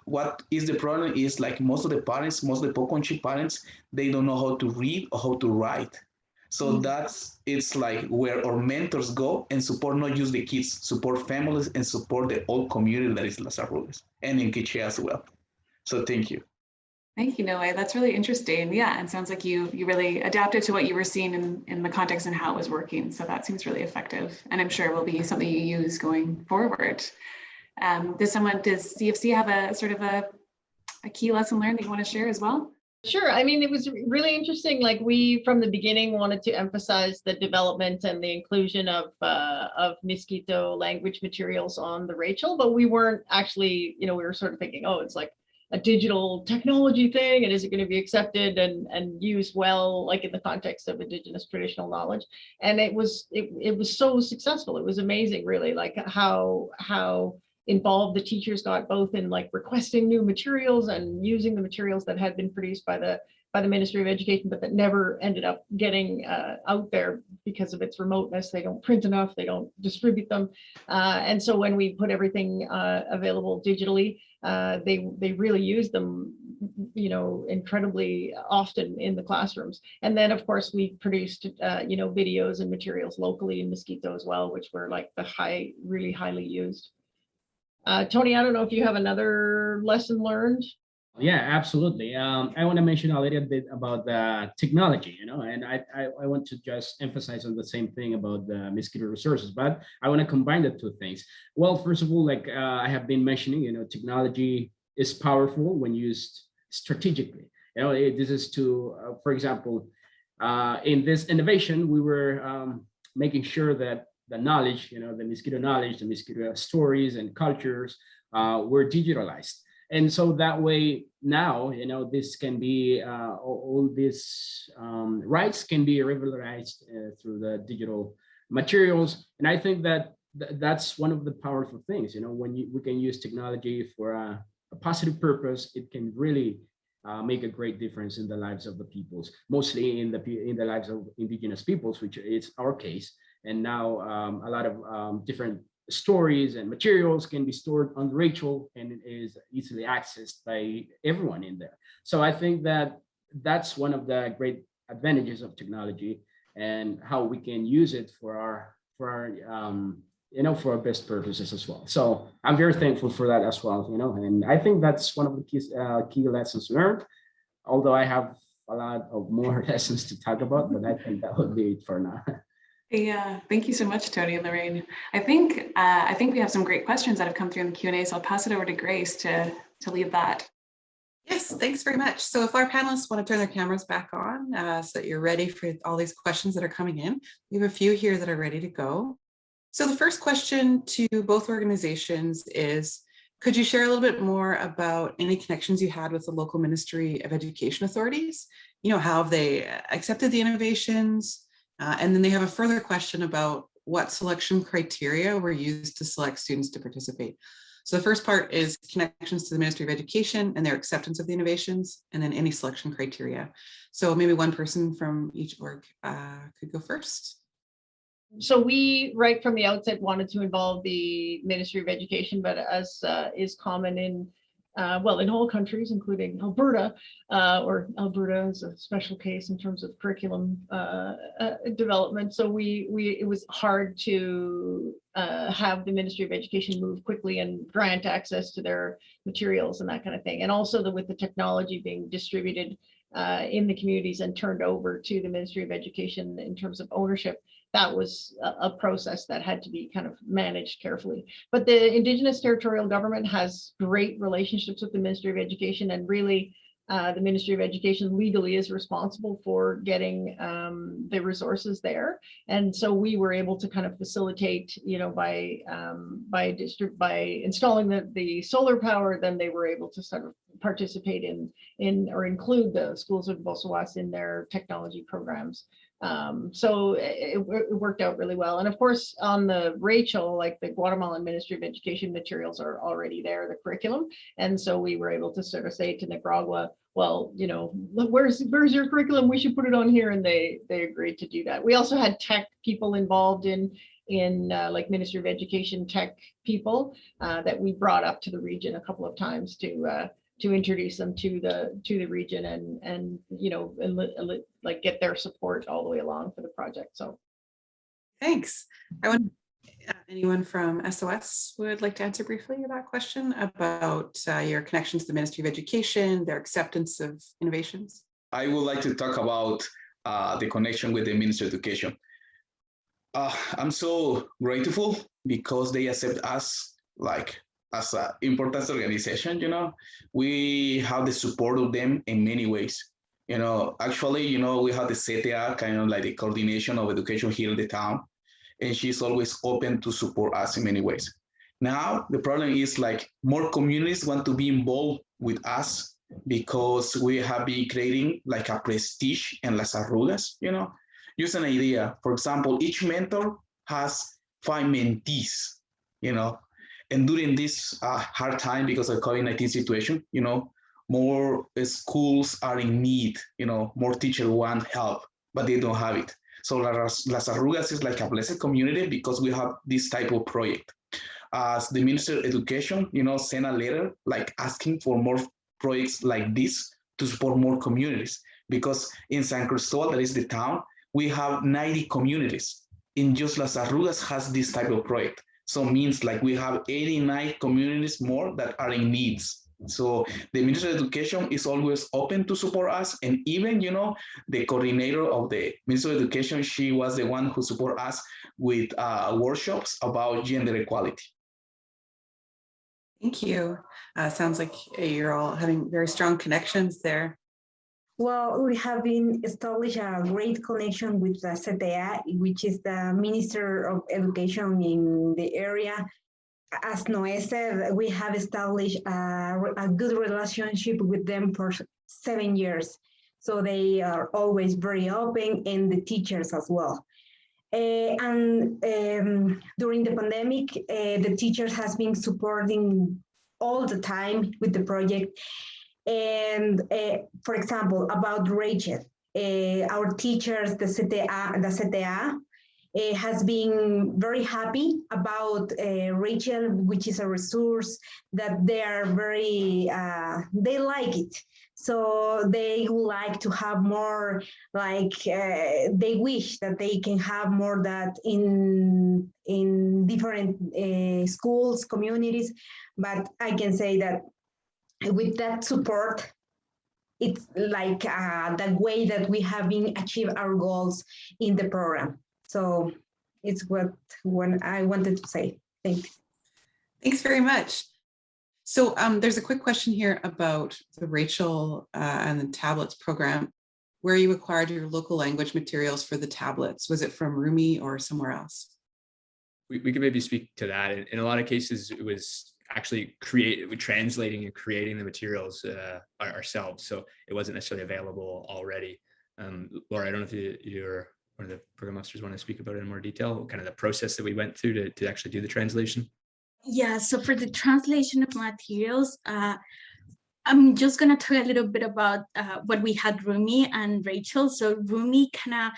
what is the problem is like most of the Poconchi parents, they don't know how to read or how to write. So it's like where our mentors go and support not just the kids, support families and support the whole community that is Las Arrugas and in Quiché as well. So thank you. Thank you, Noe. That's really interesting. Yeah, and sounds like you really adapted to what you were seeing in the context and how it was working. So that seems really effective, and I'm sure it will be something you use going forward. Does CFC have a sort of a key lesson learned that you want to share as well? Sure. I mean, it was really interesting. Like we, from the beginning, wanted to emphasize the development and the inclusion of Miskito language materials on the Rachel, but we weren't actually, we were sort of thinking, oh, it's like a digital technology thing, and is it going to be accepted and used well, like in the context of Indigenous traditional knowledge? And it was so successful. It was amazing, really, like how involved the teachers got, both in like requesting new materials and using the materials that had been produced by the Ministry of Education, but that never ended up getting out there because of its remoteness. They don't print enough, they don't distribute them. And so when we put everything available digitally, they really use them, incredibly often in the classrooms. And then of course we produced, videos and materials locally in Miskito as well, which were like really highly used. Tony, I don't know if you have another lesson learned. Yeah, absolutely. I want to mention a little bit about the technology, and I want to just emphasize on the same thing about the Mosquito resources, but I want to combine the two things. Well, first of all, like I have been mentioning, technology is powerful when used strategically. This is to, for example, in this innovation, we were making sure that the knowledge, the Mosquito knowledge, the Mosquito stories and cultures were digitalized. And so that way now, this can be, all these rights can be regularized through the digital materials. And I think that that's one of the powerful things, when we can use technology for a positive purpose, it can really make a great difference in the lives of the peoples, mostly in the lives of indigenous peoples, which is our case. And now a lot of different stories and materials can be stored on Rachel, and it is easily accessed by everyone in there. So I think that that's one of the great advantages of technology, and how we can use it for our for our best purposes as well. So I'm very thankful for that as well, and I think that's one of the key lessons learned, although I have a lot of more lessons to talk about, but I think that would be it for now. Yeah, thank you so much, Tony and Lorraine. I think we have some great questions that have come through in the Q&A, so I'll pass it over to Grace to lead that. Yes, thanks very much. So if our panelists want to turn their cameras back on so that you're ready for all these questions that are coming in, we have a few here that are ready to go. So the first question to both organizations is, could you share a little bit more about any connections you had with the local Ministry of Education authorities? How have they accepted the innovations? And then they have a further question about what selection criteria were used to select students to participate. So the first part is connections to the Ministry of Education and their acceptance of the innovations, and then any selection criteria. So maybe one person from each org could go first. So we, right from the outset, wanted to involve the Ministry of Education, but as is common in whole countries, including Alberta, or Alberta is a special case in terms of curriculum development. So it was hard to have the Ministry of Education move quickly and grant access to their materials and that kind of thing. And also with the technology being distributed in the communities and turned over to the Ministry of Education in terms of ownership, that was a process that had to be kind of managed carefully. But the Indigenous Territorial Government has great relationships with the Ministry of Education, and really the Ministry of Education legally is responsible for getting the resources there. And so we were able to kind of facilitate, by installing the solar power, then they were able to sort of participate in or include the schools of Bosawas in their technology programs. So it worked out really well. And of course, on the Rachel, like the Guatemalan Ministry of Education materials are already there, the curriculum. And so we were able to sort of say to Nicaragua, well, where's your curriculum? We should put it on here. And they agreed to do that. We also had tech people involved in like Ministry of Education tech people that we brought up to the region a couple of times to introduce them to the region and like get their support all the way along for the project. So thanks. I want anyone from SOS would like to answer briefly that question about your connections to the Ministry of Education, their acceptance of innovations. I would like to talk about the connection with the Ministry of Education. I'm so grateful because they accept us as an important organization. We have the support of them in many ways. Actually, we have the CTA, kind of like the coordination of education here in the town, and she's always open to support us in many ways. Now, the problem is like more communities want to be involved with us because we have been creating like a prestige in Las Arrugas, Use an idea. For example, each mentor has 5 mentees, and during this hard time because of COVID-19 situation, more schools are in need, more teachers want help, but they don't have it. So Las Arrugas is like a blessed community because we have this type of project. As the Minister of Education, sent a letter like asking for more projects like this to support more communities, because in San Cristobal, that is the town, we have 90 communities. In just Las Arrugas has this type of project. So it means like we have 89 communities more that are in needs. So the Ministry of Education is always open to support us. And even, the coordinator of the Ministry of Education, she was the one who support us with workshops about gender equality. Thank you. Sounds like you're all having very strong connections there. Well, we have been established a great connection with the CTA, which is the Minister of Education in the area. As Noé said, we have established a good relationship with them for 7 years. So they are always very open, and the teachers as well. And during the pandemic, the teachers has been supporting all the time with the project. And for example, about Rachel, our teachers, the CTA has been very happy about Rachel, which is a resource that they are very, they like it. So they would like to have more, like they wish that they can have more that in different schools, communities. But I can say that with that support, it's like the way that we have been achieve our goals in the program. So it's what I wanted to say. Thanks. Thanks very much. So there's a quick question here about the Rachel and the tablets program, where you acquired your local language materials for the tablets. Was it from Rumi or somewhere else? We can maybe speak to that. In a lot of cases, it was actually translating and creating the materials ourselves. So it wasn't necessarily available already. Laura, I don't know if you're one of the program officers want to speak about it in more detail, kind of the process that we went through to actually do the translation. Yeah, so for the translation of materials, I'm just going to talk a little bit about what we had Rumi and Rachel. So Rumi kind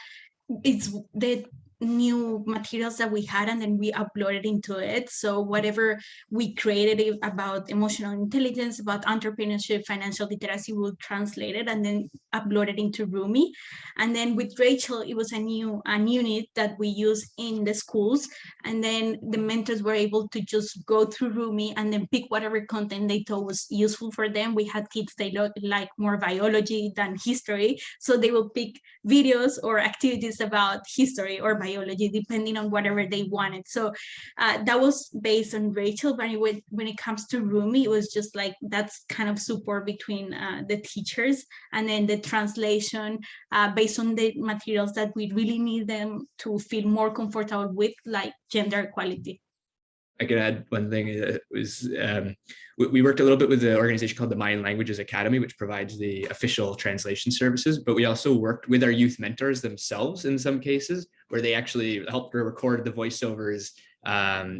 of is the new materials that we had, and then we uploaded into it. So whatever we created about emotional intelligence, about entrepreneurship, financial literacy, we'll translate it and then upload it into Rumi. And then with Rachel, it was a new unit that we use in the schools. And then the mentors were able to just go through Rumi and then pick whatever content they thought was useful for them. We had kids, they like more biology than history. So they will pick videos or activities about history or biology, depending on whatever they wanted. So that was based on Rachel, but when it comes to Rumi, it was just like that's kind of support between the teachers, and then the translation based on the materials that we really need them to feel more comfortable with, like gender equality. I could add one thing. It was we worked a little bit with the organization called the Mayan Languages Academy, which provides the official translation services. But we also worked with our youth mentors themselves in some cases, where they actually helped record the voiceovers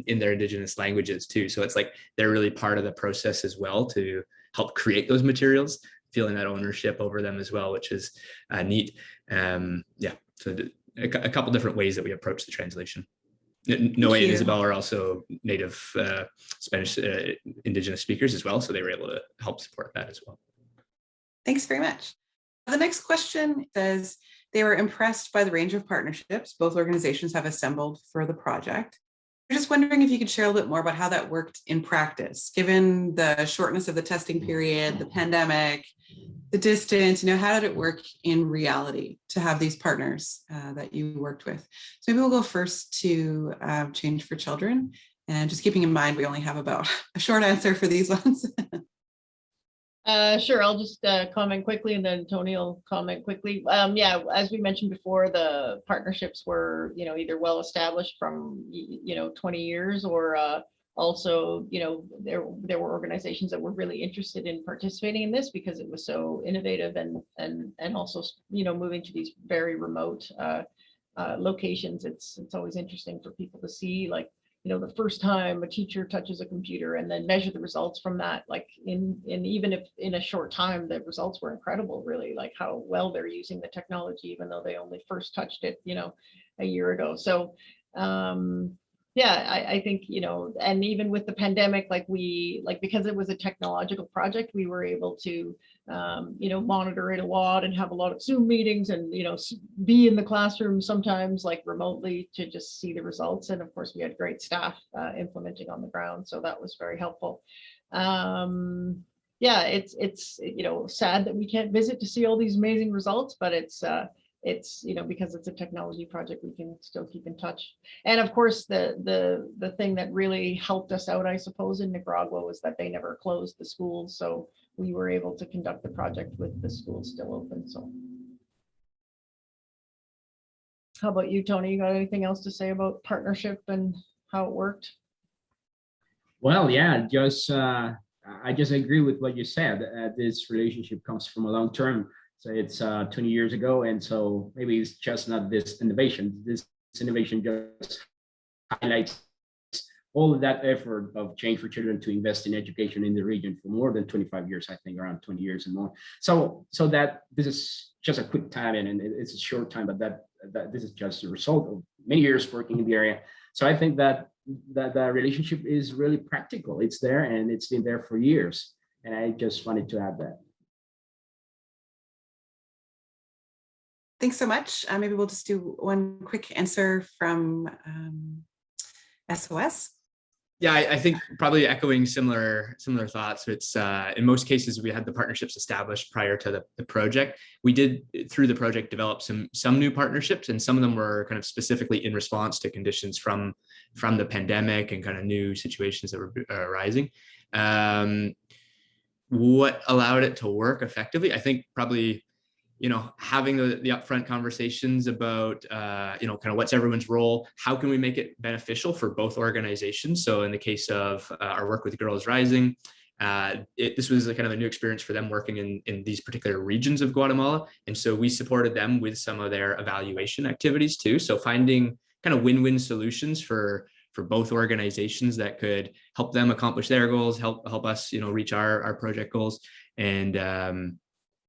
in their Indigenous languages too. So it's like they're really part of the process as well to help create those materials, feeling that ownership over them as well, which is neat. Yeah, so a couple different ways that we approach the translation. Noe and Isabel are also native Spanish Indigenous speakers as well, so they were able to help support that as well. Thanks very much. The next question says, they were impressed by the range of partnerships both organizations have assembled for the project. I'm just wondering if you could share a little bit more about how that worked in practice, given the shortness of the testing period, the pandemic, the distance, how did it work in reality to have these partners that you worked with? So maybe we'll go first to Change for Children, and just keeping in mind, we only have about a short answer for these ones. Sure, I'll just comment quickly, and then Tony will comment quickly. Yeah, as we mentioned before, the partnerships were, either well established from, 20 years, or also, there were organizations that were really interested in participating in this because it was so innovative and also, moving to these very remote locations. It's always interesting for people to see, like, the first time a teacher touches a computer and then measure the results from that, like even if in a short time, the results were incredible, really, like how well they're using the technology, even though they only first touched it, a year ago. So, yeah, I think, and even with the pandemic, because it was a technological project, we were able to, monitor it a lot and have a lot of Zoom meetings and, be in the classroom sometimes, like remotely, to just see the results. And of course, we had great staff implementing on the ground. So that was very helpful. Yeah, it's sad that we can't visit to see all these amazing results, but it's because it's a technology project, we can still keep in touch. And of course, the thing that really helped us out, I suppose, in Nicaragua was that they never closed the schools. So we were able to conduct the project with the schools still open. So how about you, Tony? You got anything else to say about partnership and how it worked? Well, yeah, I just agree with what you said. This relationship comes from a long term. So it's 20 years ago. And so maybe it's just not this innovation. This innovation just highlights all of that effort of Change for Children to invest in education in the region for more than 25 years, I think around 20 years and more. So that this is just a quick time and it's a short time, but that this is just a result of many years working in the area. So I think that the relationship is really practical. It's there and it's been there for years. And I just wanted to add that. Thanks so much. Maybe we'll just do one quick answer from SOS. Yeah, I think probably echoing similar thoughts. It's in most cases we had the partnerships established prior to the project. We did through the project develop some new partnerships, and some of them were kind of specifically in response to conditions from the pandemic and kind of new situations that were arising. What allowed it to work effectively? I think probably, you know, having the upfront conversations about, you know, kind of what's everyone's role, how can we make it beneficial for both organizations? So in the case of our work with Girls Rising, this was a kind of a new experience for them working in these particular regions of Guatemala. And so we supported them with some of their evaluation activities too. So finding kind of win-win solutions for both organizations that could help them accomplish their goals, help us, you know, reach our project goals. And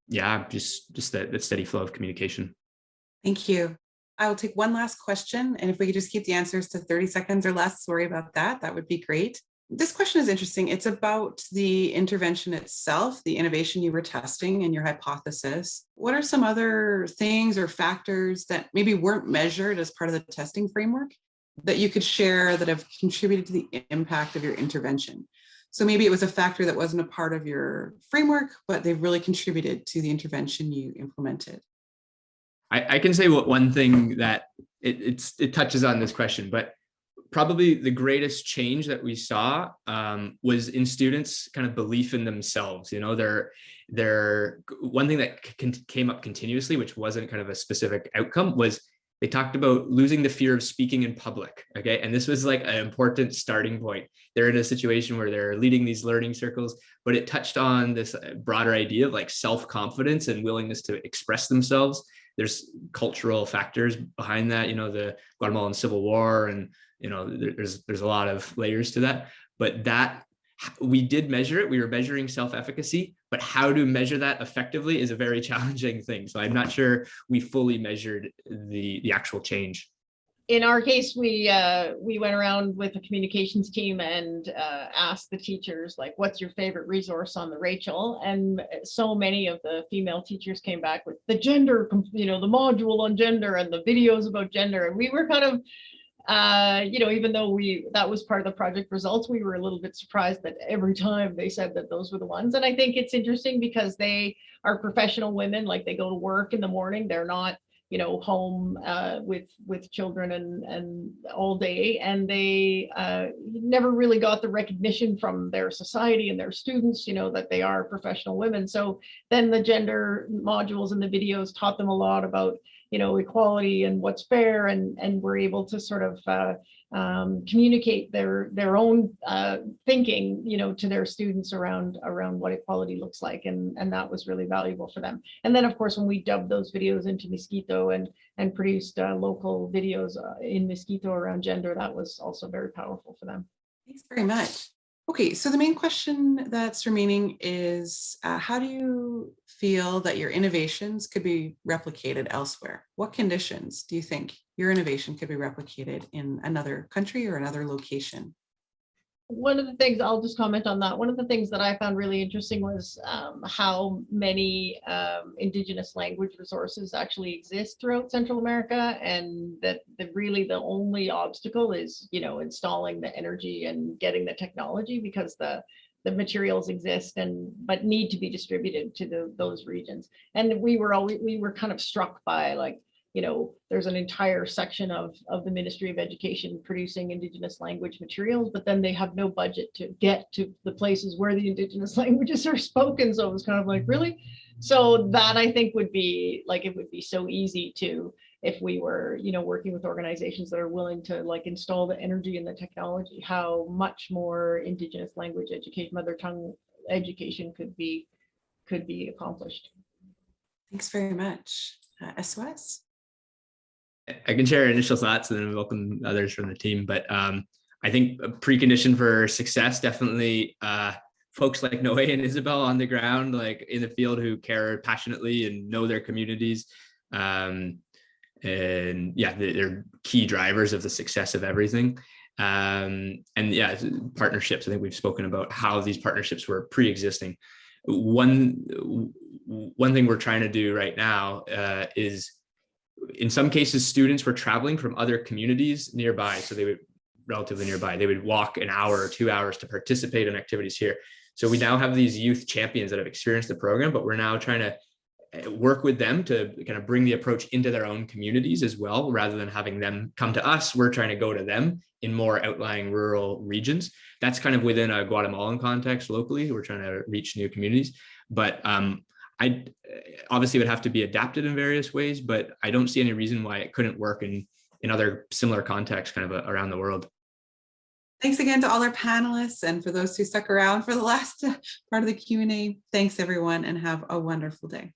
yeah, just that steady flow of communication. Thank you. I will take one last question, and if we could just keep the answers to 30 seconds or less, sorry about that, that would be great. This question is interesting. It's about the intervention itself, the innovation you were testing and your hypothesis. What are some other things or factors that maybe weren't measured as part of the testing framework that you could share that have contributed to the impact of your intervention? So maybe it was a factor that wasn't a part of your framework, but they've really contributed to the intervention you implemented. I can say one thing that it touches on this question, but probably the greatest change that we saw was in students' kind of belief in themselves. You know, their one thing that came up continuously, which wasn't kind of a specific outcome, was they talked about losing the fear of speaking in public. Okay. And this was like an important starting point. They're in a situation where they're leading these learning circles, but it touched on this broader idea of like self-confidence and willingness to express themselves. There's cultural factors behind that, you know, the Guatemalan Civil War, and, you know, there's a lot of layers to that, but that we did measure it. We were measuring self-efficacy, but how to measure that effectively is a very challenging thing. So I'm not sure we fully measured the actual change. In our case, we went around with the communications team and asked the teachers, like, what's your favorite resource on the Rachel? And so many of the female teachers came back with the gender, you know, the module on gender and the videos about gender. And we were kind of, you know, even though that was part of the project results, we were a little bit surprised that every time they said that those were the ones. And I think it's interesting because they are professional women, like they go to work in the morning, they're not, you know, home with children and all day, and they never really got the recognition from their society and their students, you know, that they are professional women. So then the gender modules and the videos taught them a lot about, you know, equality and what's fair, and we're able to sort of communicate their own thinking, you know, to their students around what equality looks like, and that was really valuable for them. And then of course, when we dubbed those videos into Mosquito and produced local videos in Mosquito around gender, that was also very powerful for them. Thanks very much. Okay, so the main question that's remaining is how do you feel that your innovations could be replicated elsewhere? What conditions do you think your innovation could be replicated in another country or another location? One of the things, I'll just comment on that. One of the things that I found really interesting was how many indigenous language resources actually exist throughout Central America, and that really the only obstacle is, you know, installing the energy and getting the technology, because the materials exist but need to be distributed to those regions. And we were kind of struck by, like, you know, there's an entire section of the Ministry of Education producing Indigenous language materials, but then they have no budget to get to the places where the Indigenous languages are spoken. So it was kind of like, really? So that, I think, would be like, it would be so easy to, if we were, you know, working with organizations that are willing to like install the energy and the technology, how much more Indigenous language education, mother tongue education could be accomplished. Thanks very much. SOS? I can share initial thoughts and then welcome others from the team. But I think a precondition for success, definitely folks like Noe and Isabel on the ground, like in the field, who care passionately and know their communities. And yeah, they're key drivers of the success of everything. And yeah, partnerships. I think we've spoken about how these partnerships were pre-existing. One thing we're trying to do right now is, in some cases, students were traveling from other communities nearby. So they would relatively nearby. They would walk an hour or 2 hours to participate in activities here. So we now have these youth champions that have experienced the program, but we're now trying to work with them to kind of bring the approach into their own communities as well. Rather than having them come to us, we're trying to go to them in more outlying rural regions. That's kind of within a Guatemalan context locally. We're trying to reach new communities, but I obviously would have to be adapted in various ways, but I don't see any reason why it couldn't work in other similar contexts kind of around the world. Thanks again to all our panelists and for those who stuck around for the last part of the Q&A. Thanks everyone and have a wonderful day.